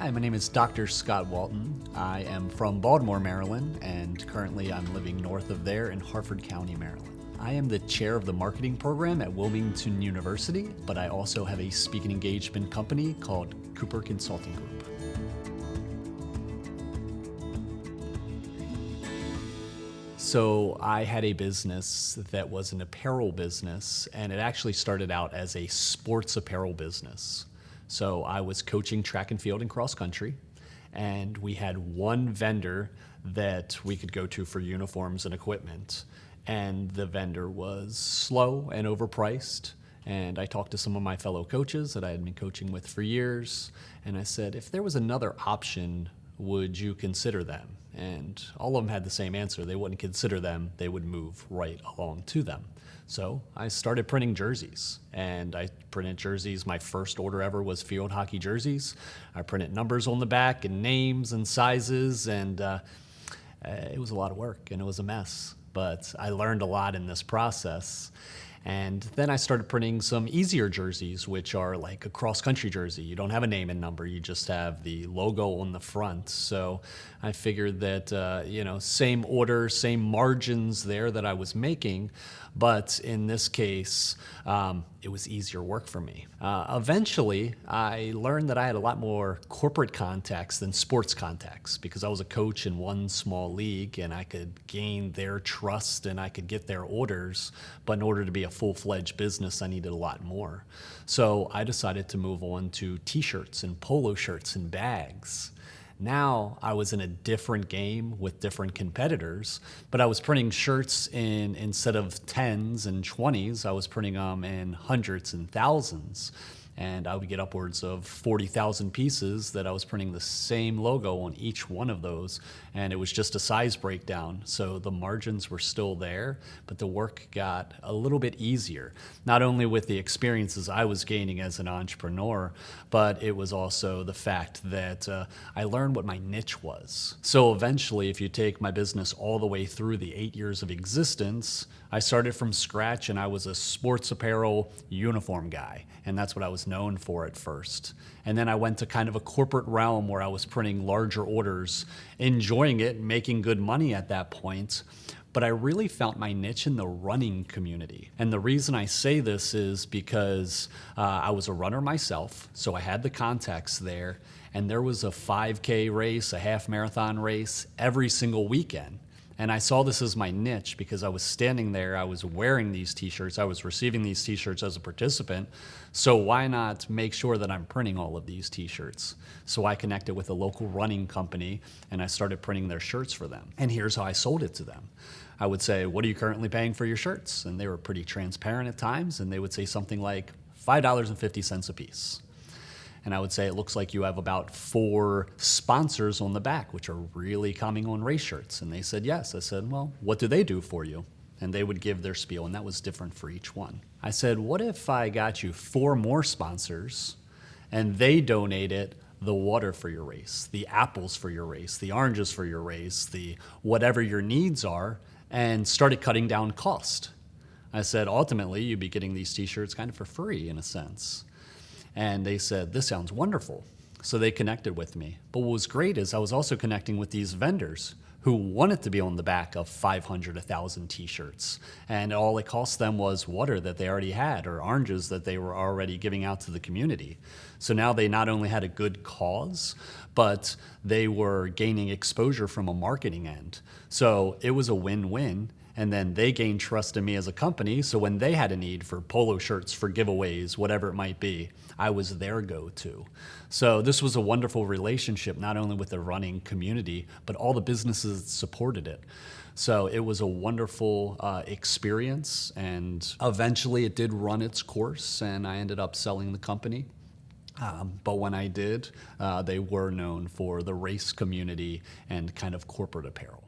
Hi, my name is Dr. Scott Walton. I am from Baltimore, Maryland, and currently I'm living north of there in Harford County, Maryland. I am the chair of the marketing program at Wilmington University, but I also have a speaking engagement company called Cooper Consulting Group. So I had a business that was an apparel business, and it actually started out as a sports apparel business. So I was coaching track and field and cross country, and we had one vendor that we could go to for uniforms and equipment. And the vendor was slow and overpriced. And I talked to some of my fellow coaches that I had been coaching with for years, and I said, if there was another option, would you consider them? And all of them had the same answer. They wouldn't consider them, they would move right along to them. So I started printing jerseys, and I printed jerseys. My first order ever was field hockey jerseys. I printed numbers on the back and names and sizes, and it was a lot of work and it was a mess, but I learned a lot in this process. And then I started printing some easier jerseys, which are like a cross-country jersey. You don't have a name and number, you just have the logo on the front. So I figured that, same order, same margins there that I was making, but in this case, it was easier work for me. Eventually, I learned that I had a lot more corporate contacts than sports contacts because I was a coach in one small league and I could gain their trust and I could get their orders. But in order to be a full-fledged business, I needed a lot more. So I decided to move on to t-shirts and polo shirts and bags. Now I was in a different game with different competitors, but I was printing shirts instead of 10s and 20s, I was printing them in hundreds and thousands. And I would get upwards of 40,000 pieces that I was printing the same logo on each one of those. And it was just a size breakdown. So the margins were still there, but the work got a little bit easier. Not only with the experiences I was gaining as an entrepreneur, but it was also the fact that I learned what my niche was. So eventually, if you take my business all the way through the 8 years of existence, I started from scratch and I was a sports apparel uniform guy. And that's what I was known for at first. And then I went to kind of a corporate realm where I was printing larger orders, enjoying it, making good money at that point. But I really found my niche in the running community. And the reason I say this is because I was a runner myself, so I had the contacts there, and there was a 5K race, a half marathon race every single weekend. And I saw this as my niche because I was standing there, I was wearing these t-shirts, I was receiving these t-shirts as a participant, so why not make sure that I'm printing all of these t-shirts? So I connected with a local running company and I started printing their shirts for them. And here's how I sold it to them. I would say, what are you currently paying for your shirts? And they were pretty transparent at times, and they would say something like $5.50 a piece. And I would say, it looks like you have about 4 sponsors on the back, which are really coming on race shirts. And they said, yes. I said, well, what do they do for you? And they would give their spiel, and that was different for each one. I said, what if I got you 4 more sponsors, and they donated the water for your race, the apples for your race, the oranges for your race, the whatever your needs are, and started cutting down cost? I said, ultimately, you'd be getting these t-shirts kind of for free in a sense. And they said, this sounds wonderful. So they connected with me. But what was great is I was also connecting with these vendors who wanted to be on the back of 500, 1,000 t-shirts. And all it cost them was water that they already had or oranges that they were already giving out to the community. So now they not only had a good cause, but they were gaining exposure from a marketing end. So it was a win-win. And then they gained trust in me as a company, so when they had a need for polo shirts, for giveaways, whatever it might be, I was their go-to. So this was a wonderful relationship, not only with the running community, but all the businesses that supported it. So it was a wonderful experience, and eventually it did run its course, and I ended up selling the company. But when I did, they were known for the race community and kind of corporate apparel.